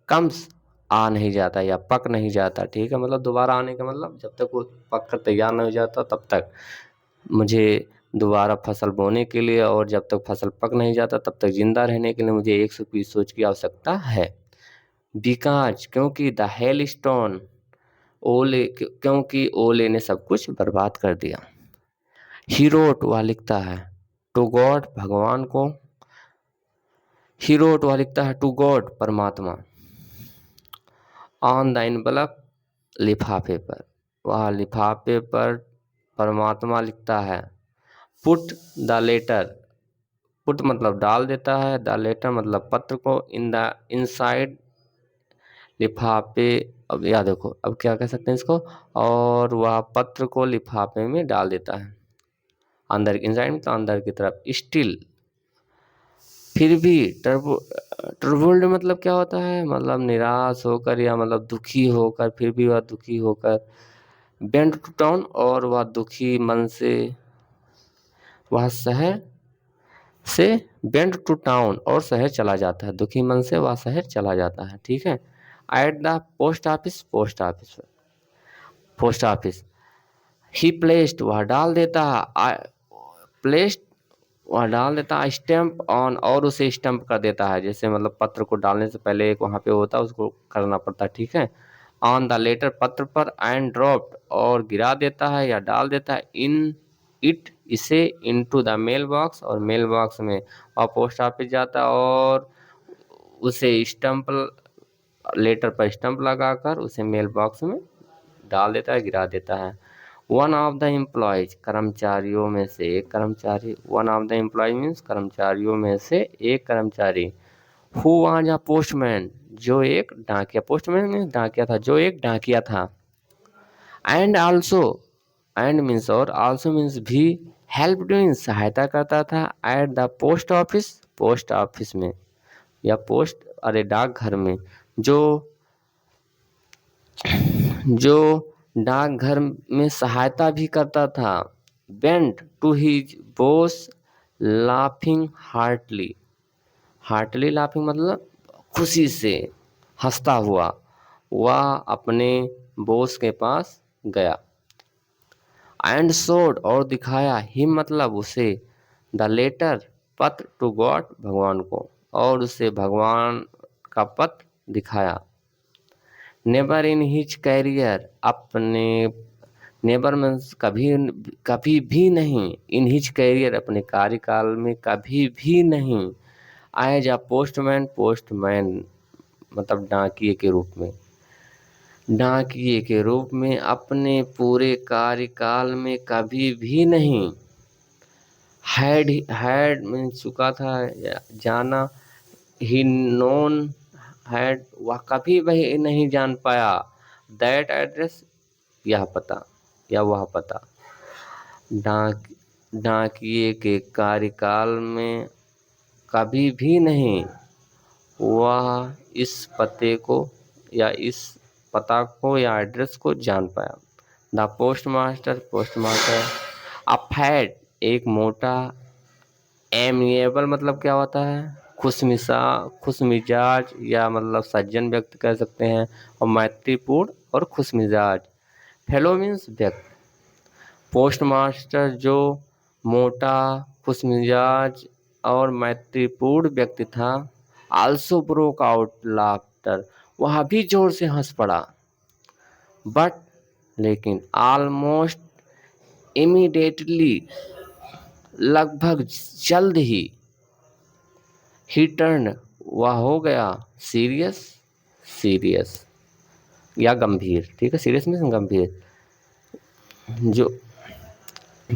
कम्स आ नहीं जाता या पक नहीं जाता, ठीक है, मतलब दोबारा आने का मतलब जब तक वो पक कर तैयार नहीं हो जाता तब तक मुझे दोबारा फसल बोने के लिए, और जब तक फसल पक नहीं जाता तब तक जिंदा रहने के लिए मुझे 100 पीस सोच की आवश्यकता है। बिकॉज क्योंकि, द हेल स्टोन ओले क्योंकि ओले ने सब कुछ बर्बाद कर दिया। ही रोट वह लिखता है, टू गॉड भगवान को, ही रोट वह लिखता है, टू गॉड परमात्मा, ऑन द एनवलप लिफाफे पर, वह लिफाफे पर परमात्मा लिखता है, पुट द लेटर, पुट मतलब डाल देता है, द लेटर मतलब पत्र को, इन द इनसाइड लिफाफे, अब याद देखो अब क्या कह सकते हैं इसको, और वह पत्र को लिफाफे में डाल देता है, अंदर इनसाइड तो अंदर की तरफ, स्टिल फिर भी, ट्रबल्ड मतलब क्या होता है, मतलब निराश होकर या मतलब दुखी होकर, फिर भी वह दुखी होकर, बेंड टू टाउन और वह दुखी मन से, वह शहर से, बेंड टू टाउन और शहर चला जाता है, दुखी मन से वह शहर चला जाता है, ठीक है। At the post office, post office, he placed वह डाल देता है, प्लेस्ड वह डाल देता है स्टैम्प ऑन, और उसे स्टैम्प कर देता है। जैसे मतलब पत्र को डालने से पहले एक वहाँ पे होता है, उसको करना पड़ता है, ठीक है। ऑन द लेटर, पत्र पर, एंड ड्रॉप्ड, और गिरा देता है या डाल देता है, इन इट, इसे, इनटू द मेल बॉक्स, और मेल बॉक्स में, और पोस्ट ऑफिस जाता है और उसे स्टैम्प, लेटर पर स्टैम्प लगाकर उसे मेल बॉक्स में डाल देता है, गिरा देता है। वन ऑफ द एम्प्लॉयज, कर्मचारियों में से एक कर्मचारी, one of the employee means कर्मचारियों में से एक कर्मचारी, हु वाज अ पोस्टमैन, जो एक डाकिया, पोस्टमैन मीन्स डाकिया था, जो एक डाकिया था। एंड आल्सो, एंड मीन्स और, आल्सो मीन्स भी, हेल्प मीन्स सहायता करता था, at the post office, post office में, या पोस्ट, अरे डाकघर में, जो जो डाकघर में सहायता भी करता था। Bent to his boss laughing heartily, heartily laughing मतलब खुशी से हंसता हुआ, वह अपने बॉस के पास गया। एंड शोड, और दिखाया, हिम मतलब उसे, द लेटर, पत्र, टू गॉड, भगवान को, और उसे भगवान का पत्र दिखाया। नेवर इन हिज कैरियर, अपने, नेवर मीन्स कभी, कभी भी नहीं, इन हिज कैरियर अपने कार्यकाल में कभी भी नहीं, एज अ पोस्टमैन, पोस्टमैन मतलब डाकिए के रूप में, डाकिए के रूप में अपने पूरे कार्यकाल में कभी भी नहीं। हैड मीन चुका था या जाना, ही नोन, हैड वह कभी वही नहीं जान पाया, दैट एड्रेस यह पता, या वह पता, डाक डाकिए के कार्यकाल में कभी भी नहीं वह इस पते को, या इस पता को, या एड्रेस को जान पाया। The postmaster, postmaster, अफैड एक मोटा, एमिएबल मतलब क्या होता है, खुश मिजाज या मतलब सज्जन व्यक्ति कह सकते हैं, और मैत्रीपूर्ण और खुश मिजाज, फेलो मीन्स व्यक्ति। पोस्ट मास्टर जो मोटा, खुश मिजाज और मैत्रीपूर्ण व्यक्ति था, आल्सो ब्रोक आउट लाफ्टर, वह भी जोर से हंस पड़ा। बट लेकिन, ऑलमोस्ट इमीडिएटली लगभग जल्द ही, ही टर्न वह हो गया, सीरियस, सीरियस या गंभीर, ठीक है, सीरियस मीन्स गंभीर। जो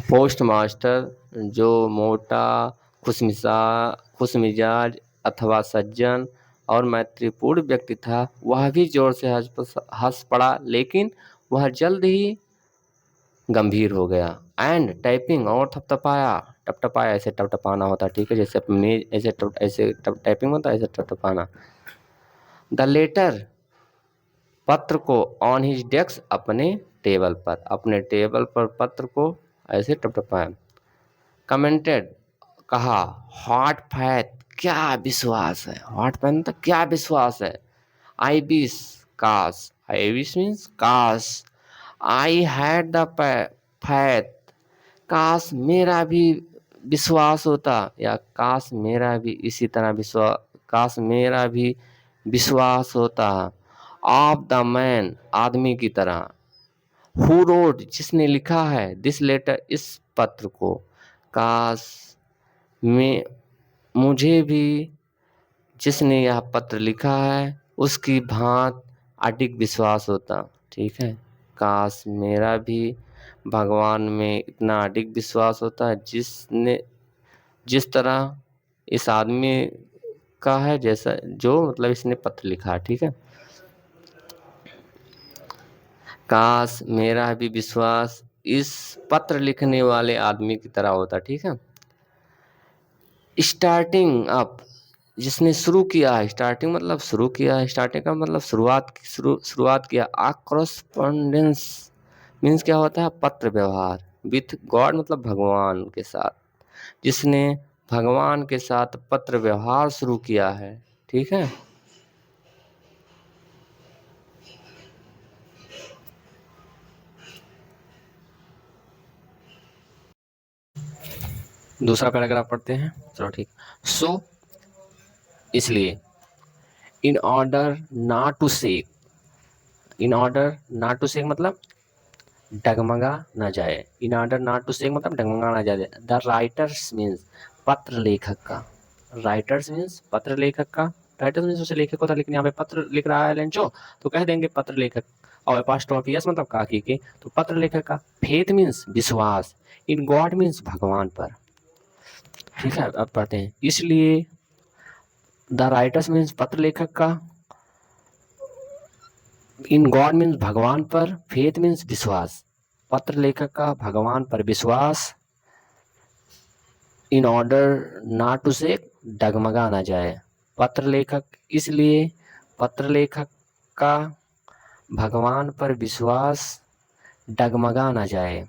पोस्ट मास्टर जो मोटा, खुश मिजाज अथवा सज्जन और मैत्रीपूर्ण व्यक्ति था, वह भी जोर से हंस पड़ा, लेकिन वह जल्द ही गंभीर हो गया। एंड टाइपिंग, और थपथपाया, टपटपाया ऐसे टपटपाना होता, ठीक है, जैसे मेज ऐसे ऐसे टाइपिंग होता है, ऐसे टपटपाना। द लेटर, पत्र को, ऑन हिज डेस्क, अपने टेबल पर, अपने टेबल पर पत्र को ऐसे टपटपाया। कमेंटेड, कहा, हॉट फैथ, क्या विश्वास है, हॉट फैथ तो क्या विश्वास है। आई विश, काश, आई विश मीन्स काश, आई हैड द फैथ, काश मेरा भी विश्वास होता, या काश मेरा भी इसी तरह विश्वास, काश मेरा भी विश्वास होता, ऑफ द मैन, आदमी की तरह, हु रोड, जिसने लिखा है, दिस लेटर, इस पत्र को, काश में मुझे भी जिसने यह पत्र लिखा है उसकी भांत अडिग विश्वास होता, ठीक है। काश मेरा भी भगवान में इतना अडिग विश्वास होता है जिसने, जिस तरह इस आदमी का है, जैसा जो मतलब इसने पत्र लिखा है, ठीक है। काश मेरा भी विश्वास इस पत्र लिखने वाले आदमी की तरह होता, ठीक है। स्टार्टिंग अप, जिसने शुरू किया, स्टार्टिंग मतलब शुरू किया, स्टार्टिंग का मतलब शुरुआत किया। आ करस्पॉन्डेंस मीन्स क्या होता है, पत्र व्यवहार, विथ गॉड मतलब भगवान के साथ, जिसने भगवान के साथ पत्र व्यवहार शुरू किया है, ठीक है। दूसरा पैराग्राफ पढ़ते हैं, चलो ठीक। सो इसलिए, in order not to shake, in order not to shake मतलब डगमगा ना जाए, in order not to shake मतलब डगमगा ना जाए। द राइटर्स मीन्स पत्र लेखक का, राइटर्स मीन्स पत्र लेखक का, राइटर्स मीन्स उसे लेखक होता, लेकिन यहाँ पे पत्र लिख रहा है लेंचो तो कह देंगे पत्र लेखक, और एपोस्ट्रोफी यस मतलब काकी के, तो पत्र लेखक का। फेथ मीन्स विश्वास, इन गॉड मीन्स भगवान पर, ठीक है। अब पढ़ते हैं। इसलिए द राइटर्स मीन्स पत्र लेखक का, इन गॉड मीन्स भगवान पर, फेथ मीन्स विश्वास, पत्र लेखक का भगवान पर विश्वास, इन ऑर्डर नॉट टू से डगमगा ना जाए, पत्र लेखक इसलिए पत्र लेखक का भगवान पर विश्वास डगमगा ना जाए।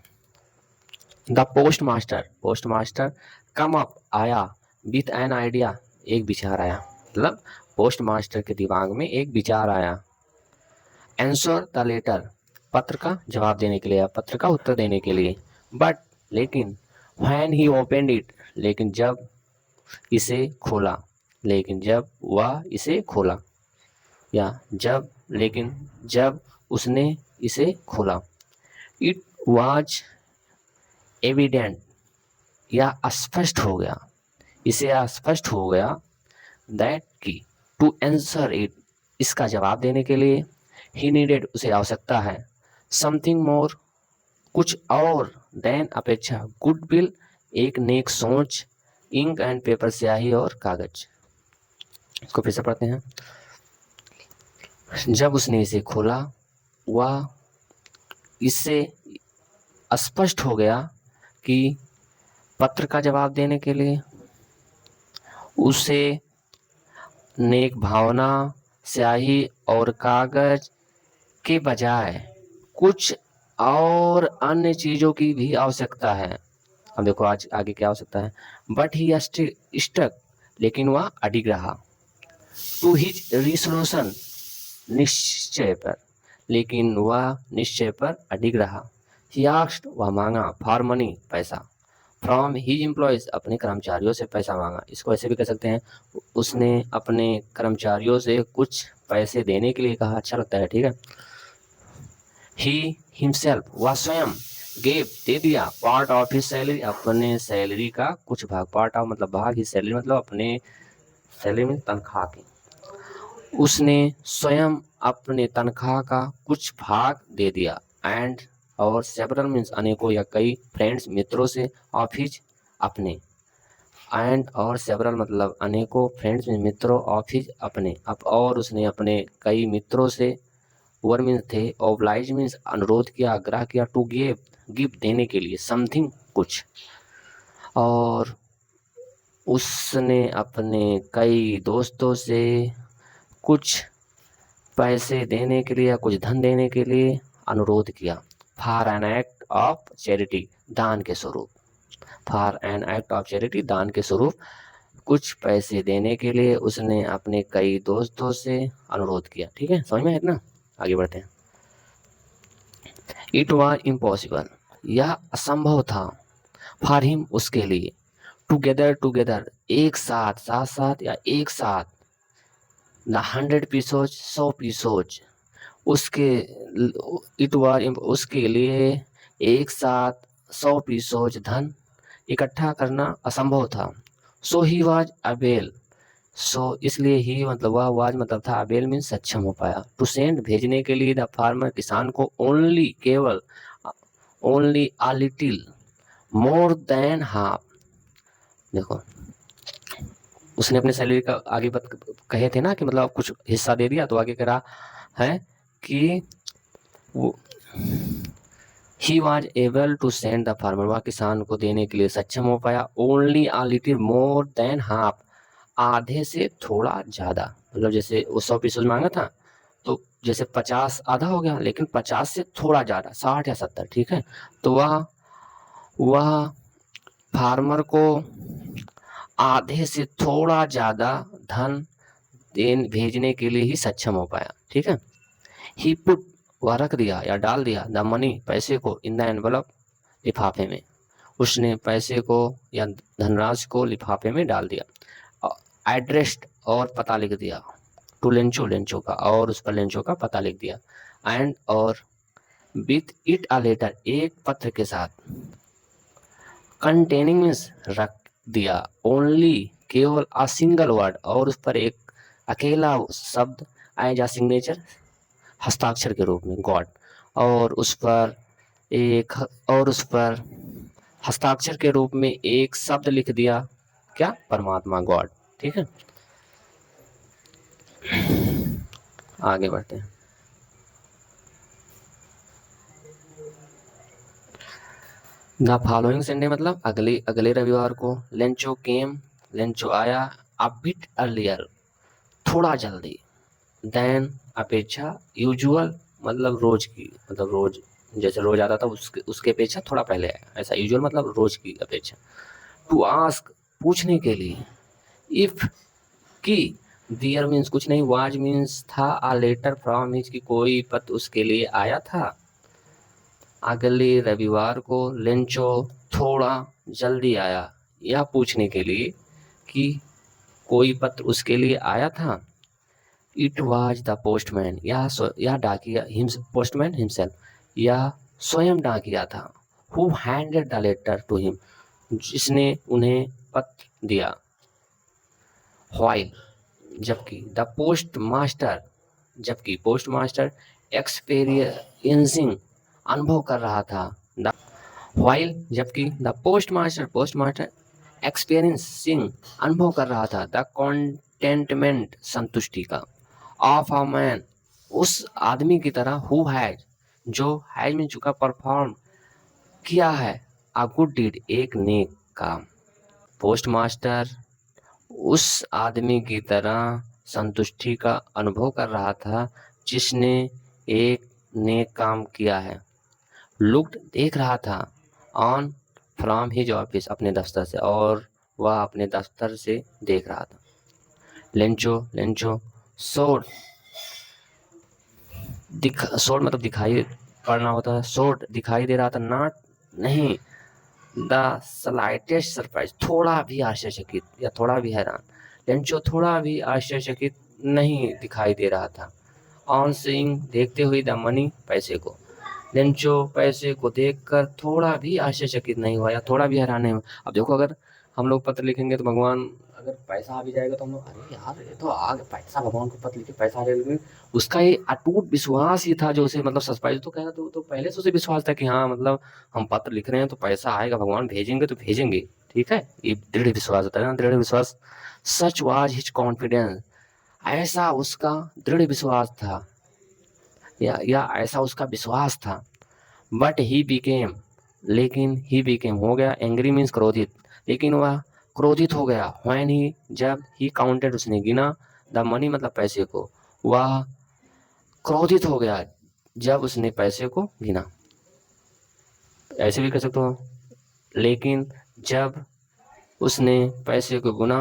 The postmaster, post master come up आया, विथ एन आइडिया एक विचार आया, मतलब पोस्ट मास्टर के दिमाग में एक विचार आया। आंसर द लेटर, पत्र का जवाब देने के लिए, पत्र का उत्तर देने के लिए। बट लेकिन, व्हेन ही ओपनड इट, लेकिन जब इसे खोला, लेकिन जब वह इसे खोला, या जब, लेकिन जब उसने इसे खोला। इट वाज एविडेंट, या स्पष्ट हो गया, इसे स्पष्ट हो गया, दैट की टू आंसर इट, इसका जवाब देने के लिए, ही नीडेड उसे आवश्यकता है, समथिंग मोर कुछ और, देन अपेक्षा, गुडविल एक नेक सोच, इंक एंड पेपर स्याही और कागज। इसको फिर से पढ़ते हैं। जब उसने इसे खोला, वह इससे स्पष्ट हो गया कि पत्र का जवाब देने के लिए उसे नेक भावना, स्याही और कागज के बजाय कुछ और अन्य चीजों की भी आवश्यकता है। अब देखो आज आगे क्या आवश्यकता है। बट ही स्टक, लेकिन वह अडिग रहा, टू हिज रिसोल्यूशन, निश्चय पर, लेकिन वह निश्चय पर अडिग रहा। ही आस्क्ड, वह मांगा, फॉर मनी पैसा, फ्रॉम हिज एम्प्लॉयज, अपने कर्मचारियों से पैसा मांगा। इसको ऐसे भी कह सकते हैं, उसने अपने कर्मचारियों से कुछ पैसे देने के लिए कहा, अच्छा लगता है, ठीक है। ही हिमसेल्फ, वह स्वयं, गेव दे दिया, पार्ट ऑफ हिज सैलरी, अपने सैलरी का कुछ भाग, पार्ट ऑफ मतलब भाग, हिज सैलरी मतलब अपने सैलरी में तनख्वाह की, उसने स्वयं अपने तनख्वाह का कुछ भाग दे दिया। एंड और सेवरल मीन्स अनेकों या कई, फ्रेंड्स मित्रों से, ऑफ हिज अपने, एंड और सेवरल मतलब अनेकों, फ्रेंड्स मीन्स मित्रों, ऑफ हिज अपने, अब और उसने अपने कई मित्रों से, वर मीन्स थे, ऑब्लाइज मीन्स अनुरोध किया, आग्रह किया, टू गिव गिव देने के लिए, समथिंग कुछ, और उसने अपने कई दोस्तों से कुछ पैसे देने के लिए या कुछ धन देने के लिए अनुरोध किया। For an act of charity, दान के स्वरूप, for an act of charity, दान के स्वरूप कुछ पैसे देने के लिए उसने अपने कई दोस्तों से अनुरोध किया। ठीक है, समझ में है ना? आगे बढ़ते हैं। इट वॉज इम्पॉसिबल, यह असंभव था, फॉर हिम उसके लिए, टुगेदर टुगेदर एक साथ, साथ साथ या एक साथ, द 100 पीसोज 100 पीसोज, उसके इट वॉज उसके लिए एक साथ 100 पीसोज धन इकट्ठा करना असंभव था। सो ही वॉज अबेल, सो इसलिए ही मतलब वह वाज मतलब था, अबेल मीन सक्षम हो पाया, टू सेंड भेजने के लिए, द फार्मर किसान को, ओनली केवल, only a little more than half, देखो उसने अपने सैलरी का आगे कहे थे ना कि मतलब कुछ हिस्सा दे दिया, तो आगे कह रहा है कि he was able to send the farmer, वह किसान को देने के लिए सक्षम हो पाया, only a little more than half, आधे से थोड़ा ज्यादा, मतलब जैसे वो 100 पीसेज मांगा था तो जैसे 50 आधा हो गया, लेकिन 50 से थोड़ा ज्यादा, 60 या 70, ठीक है। तो वह फार्मर को आधे से थोड़ा ज्यादा धन भेजने के लिए ही सक्षम हो पाया, ठीक है। ही पुट, वह रख दिया या डाल दिया, द मनी पैसे को, इन द एनवलप लिफाफे में, उसने पैसे को या धनराशि को लिफाफे में डाल दिया। एड्रेस्ड और पता लिख दिया टू लेंचो, लेंचो का, और उस पर लेंचो का पता लिख दिया। एंड और विथ इट अ लेटर, एक पत्र के साथ। कंटेनिंग मीन्स रख दिया, ओनली केवल अ सिंगल वर्ड, और उस पर एक अकेला शब्द, एज अ सिग्नेचर, हस्ताक्षर के रूप में, गॉड, और उस पर एक, और उस पर हस्ताक्षर के रूप में एक शब्द लिख दिया, क्या, परमात्मा, गॉड। ठीक है, आगे बढ़ते हैं। द फॉलोइंग संडे मतलब अगले अगले रविवार को। लेंचो केम, लेंचो आया, अ बिट अर्लियर, थोड़ा जल्दी। देन अपेक्षा, यूजुअल मतलब रोज की, मतलब रोज जैसे रोज आता था उसके अपेक्षा थोड़ा पहले आया, ऐसा यूजुअल मतलब रोज की अपेक्षा। टू आस्क, पूछने के लिए। इफ, की। दियर मीन्स कुछ नहीं, वाज मीन्स था, आ लेटर फ्रॉम मीन्स की कोई पत्र उसके लिए आया था अगले रविवार को। लेंचो, थोड़ा जल्दी आया, यह पूछने के लिए कि कोई पत्र उसके लिए आया था। इट वाज द पोस्टमैन, यह डाकिया, पोस्टमैन हिमसेल्फ, यह स्वयं डाकिया था। Who handed the letter to him, जिसने उन्हें पत्र दिया। व्हाइल, जबकि। द पोस्ट मास्टर, जबकि पोस्ट मास्टर। एक्सपीरियंसिंग, अनुभव कर रहा था। द व्हाइल, जबकि। The postmaster, postmaster. Experiencing, अनुभव कर रहा था। द कॉन्टेंटमेंट, संतुष्टि का। ऑफ अ मैन, उस आदमी की तरह। हु हैज, जो। हैज में चुका, परफॉर्म, किया है। अ गुड डीड, एक नेक काम। पोस्ट मास्टर उस आदमी की तरह संतुष्टि का अनुभव कर रहा था जिसने एक नेक काम किया है। लुक्ड, देख रहा था। ऑन, फ्रॉम हिज ऑफिस, अपने दफ्तर से, और वह अपने दफ्तर से देख रहा था। Lencho, Lencho. सोड, सोड मतलब दिखाई पड़ना होता है। सोड, दिखाई दे रहा था। नॉट, नहीं। द स्लाइटेस्ट सरप्राइज, थोड़ा भी आश्चर्यचकित या थोड़ा भी हैरान। लेंचो थोड़ा भी आश्चर्यचकित नहीं दिखाई दे रहा था। ऑन सीइंग, देखते हुए, द मनी, पैसे को। लेंचो पैसे को देखकर थोड़ा भी आश्चर्यचकित नहीं हुआ या थोड़ा भी हैरान नहीं हुआ। अब देखो, अगर हम लोग पत्र लिखेंगे तो भगवान, अगर पैसा आ भी जाएगा तो हम लोग, अरे यार ये तो आ पैसा, भगवान को पत्र लिखे पैसा आ जाएगा। उसका ये अटूट विश्वास ही था जो उसे मतलब सरप्राइज तो कहेगा, तो पहले से उसे विश्वास था कि हाँ मतलब हम पत्र लिख रहे हैं तो पैसा आएगा, भगवान भेजेंगे तो भेजेंगे। ठीक है, ये दृढ़ विश्वास होता है ना, दृढ़ विश्वास। सच वाज हिज कॉन्फिडेंस, ऐसा उसका दृढ़ विश्वास था, या ऐसा उसका विश्वास था। बट ही बिकेम, लेकिन ही बिकेम हो गया, एंग्री मीन्स क्रोधित, लेकिन वह क्रोधित हो गया। व्हेन ही, जब। ही काउंटेड, उसने गिना। द मनी मतलब पैसे को, वह क्रोधित हो गया जब उसने पैसे को गिना। ऐसे भी कह सकते हो, लेकिन जब उसने पैसे को गुना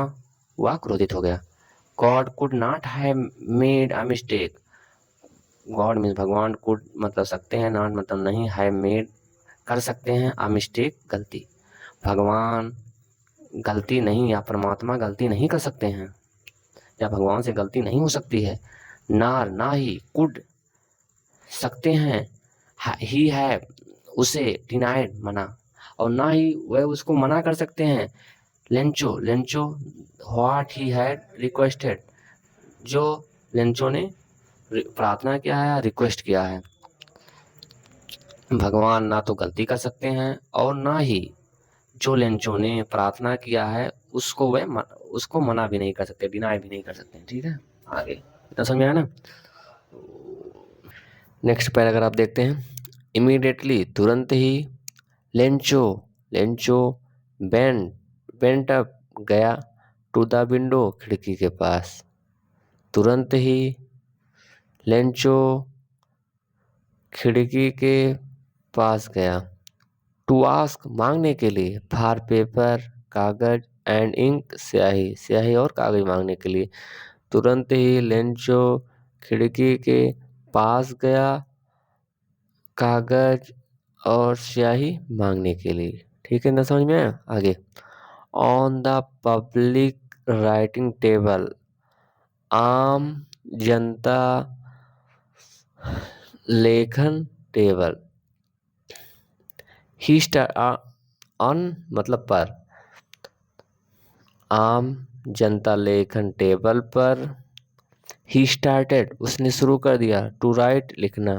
वह क्रोधित हो गया। God could not have made a mistake, God means भगवान, कुड मतलब सकते हैं, नॉट मतलब नहीं, हैव मेड कर सकते हैं, अ मिस्टेक गलती। भगवान गलती नहीं, या परमात्मा गलती नहीं कर सकते हैं, या भगवान से गलती नहीं हो सकती है। नार, ना ही। कुड, सकते हैं। ही है, उसे। डिनाइड, मना, और ना ही वह उसको मना कर सकते हैं। Lencho, Lencho. What he had requested, जो लेंचो ने प्रार्थना किया है, रिक्वेस्ट किया है। भगवान ना तो गलती कर सकते हैं और ना ही जो लेंचो ने प्रार्थना किया है उसको उसको मना भी नहीं कर सकते, डिनाई भी नहीं कर सकते। ठीक है, आगे इतना समझ में आया ना। नेक्स्ट पैराग्राफ देखते हैं। इमीडिएटली, तुरंत ही। Lencho, Lencho. Bent, bent up, गया। टू द विंडो, खिड़की के पास। तुरंत ही लेंचो खिड़की के पास गया। टू आस्क, मांगने के लिए। फॉर पेपर, कागज। एंड इंक, स्याही, स्याही और कागज मांगने के लिए। तुरंत ही लेंचो खिड़की के पास गया कागज और स्याही मांगने के लिए। ठीक है ना, समझ में आया? आगे, on the public writing table, आम जनता लेखन टेबल, ही स्टार्ट ऑन मतलब पर, आम जनता लेखन टेबल पर, ही स्टार्टेड उसने शुरू कर दिया, टू राइट लिखना,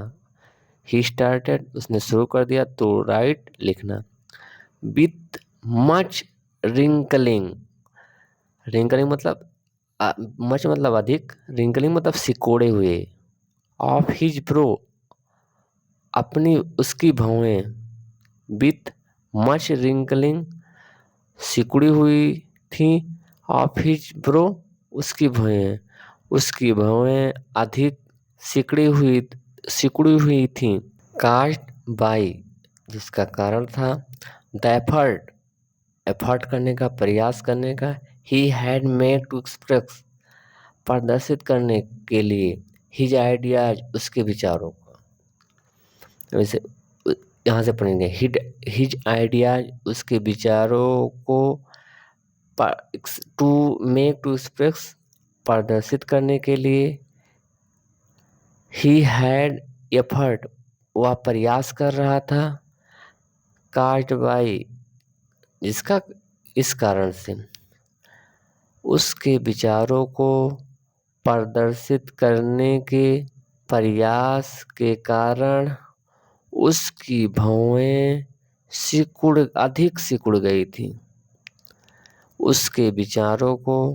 ही स्टार्टेड उसने शुरू कर दिया टू राइट लिखना, विथ मच रिंकलिंग, रिंकलिंग मतलब मच मतलब अधिक, रिंकलिंग मतलब सिकोड़े हुए, ऑफ हिज ब्रो अपनी उसकी भौहें, विथ मच रिंकलिंग सिकुड़ी हुई थी, ऑफ हिज ब्रो उसकी भौहें, उसकी भौहें अधिक सिकुड़ी हुई थी, कास्ट बाई जिसका कारण था, द एफर्ट एफर्ट करने का, प्रयास करने का, he had made to express प्रदर्शित करने के लिए, हिज आइडियाज उसके विचारों को, वैसे यहाँ से पढ़ेंगे, हिज आइडियाज उसके विचारों को, टू मेक टू एक्सप्रेस प्रदर्शित करने के लिए, ही हैड एफर्ट वह प्रयास कर रहा था, कास्ट बाई जिसका इस कारण से, उसके विचारों को प्रदर्शित करने के प्रयास के कारण उसकी भौहें अधिक सिकुड़ गई थी, उसके विचारों को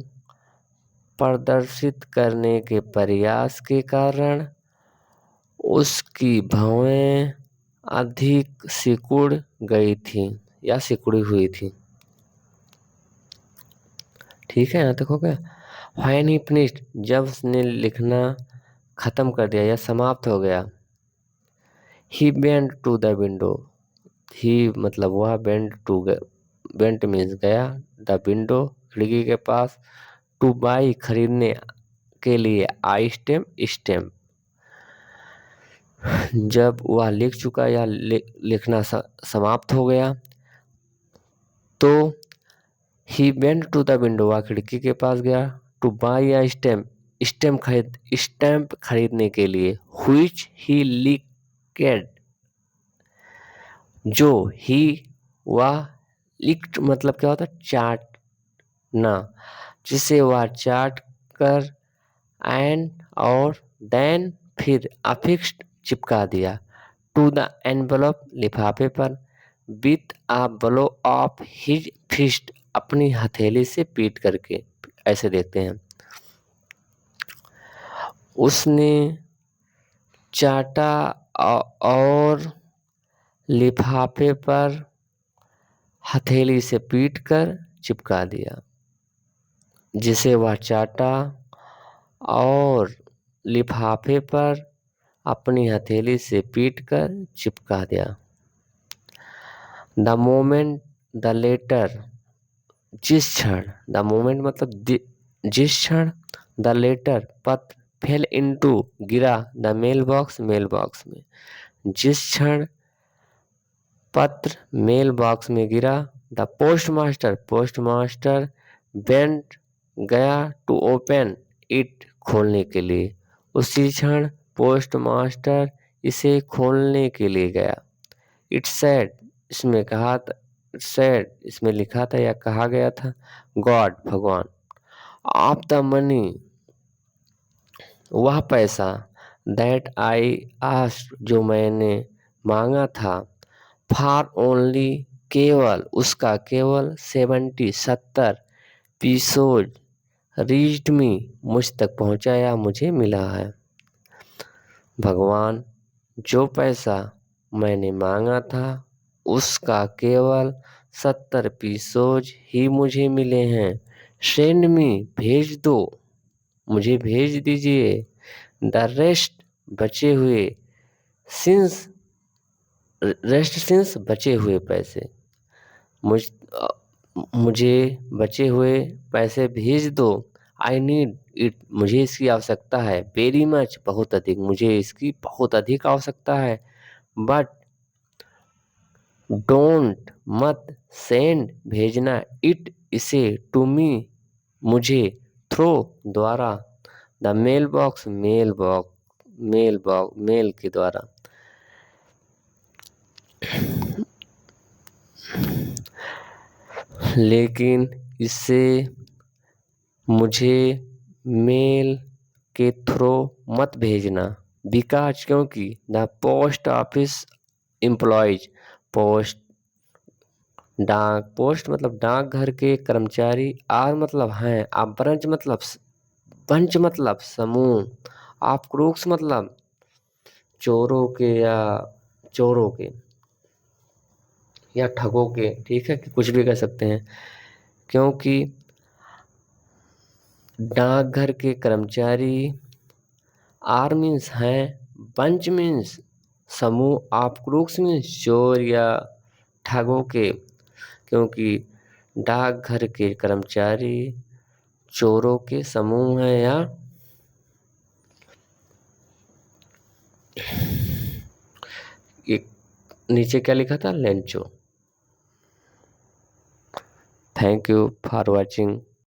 प्रदर्शित करने के प्रयास के कारण उसकी भौहें अधिक सिकुड़ गई थी या सिकुड़ी हुई थी। ठीक है, यहाँ तक हो गया। व्हेन ही फिनिश्ड जब उसने लिखना खत्म कर दिया या समाप्त हो गया, he went to the window, he मतलब वह वेंट मीन्स गया, द विंडो खिड़की के पास, टू बाई खरीदने के लिए, आई स्टैम्प जब वह लिख चुका या लिखना समाप्त हो गया तो he went to the window वह खिड़की के पास गया, टू बाई अ स्टैम्प खरीदने के लिए, व्हिच ही लिक्ड जो ही वह लिक्ड मतलब क्या होता है, चाटना, जिसे वह चाट कर, एंड और देन फिर अफिक्स्ड चिपका दिया, टू द एनवलप लिफाफे पर, with a blow of his fist अपनी हथेली से पीट करके, ऐसे देखते हैं, उसने चाटा और लिफाफे पर हथेली से पीटकर चिपका दिया, जिसे वह चाटा और लिफाफे पर अपनी हथेली से पीटकर चिपका दिया। द मोमेंट द लेटर जिस क्षण, द मोमेंट मतलब जिस क्षण, द लेटर पत्र फेल इनटू गिरा, द मेल बॉक्स में, जिस क्षण पत्र मेल बॉक्स में गिरा, द पोस्टमास्टर बेंट गया टू ओपन इट खोलने के लिए, उसी क्षण पोस्टमास्टर इसे खोलने के लिए गया। इट सेड इसमें कहा था, सेड इसमें लिखा था या कहा गया था, गॉड भगवान, ऑफ द मनी वह पैसा, दैट आई आस्क्ड जो मैंने मांगा था, फॉर ओनली केवल उसका केवल 70 पीसोज रीच्ड मी मुझ तक पहुंचाया, मुझे मिला है। भगवान जो पैसा मैंने मांगा था उसका केवल 70 पीसोज ही मुझे मिले हैं। सेंड मी भेज दो, मुझे भेज दीजिए। द रेस्ट बचे हुए, सिंस बचे हुए पैसे, मुझे बचे हुए पैसे भेज दो। आई नीड इट मुझे इसकी आवश्यकता है। वेरी मच बहुत अधिक, मुझे इसकी बहुत अधिक आवश्यकता है। बट डोंट मत, सेंड भेजना, इट इसे, टू मी मुझे, थ्रो द्वारा, द मेल बॉक्स मेल के द्वारा। लेकिन इससे मुझे मेल के थ्रू मत भेजना, बिकॉज क्योंकि the post office employees, post मतलब डाकघर के कर्मचारी, आर मतलब हैं, आप बंच मतलब समूह, आप क्रूक्स मतलब चोरों के या ठगों के, ठीक है, कि कुछ भी कह सकते हैं। क्योंकि डाकघर के कर्मचारी, आर मीन्स हैं, बंच मीन्स समूह, आप क्रूक्स मीन्स चोर या ठगों के, क्योंकि डाकघर के कर्मचारी चोरों के समूह हैं या एक नीचे क्या लिखा था, Lencho. Thank you for watching.